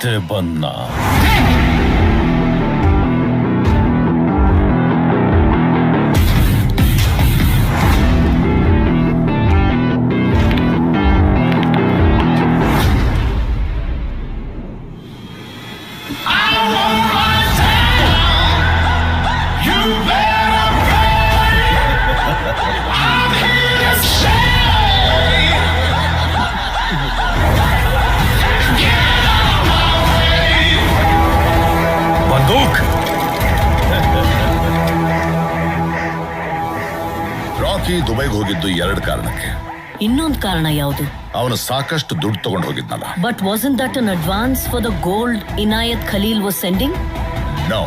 ಮತ್ತೆ ಬನ್ನ. ರಾಕಿ ದುಬೈಗೆ ಹೋಗಿದ್ದು 2 ಕಾರಣಕ್ಕೆ. ಇನ್ನೊಂದು ಕಾರಣ ಯಾವುದು? ಅವನು ಸಾಕಷ್ಟು ದುಡ್ಡು ತಗೊಂಡು ಹೋಗಿದ್ನಲ್ಲ. But wasn't that an advance for the gold Inayat Khalil was sending? No.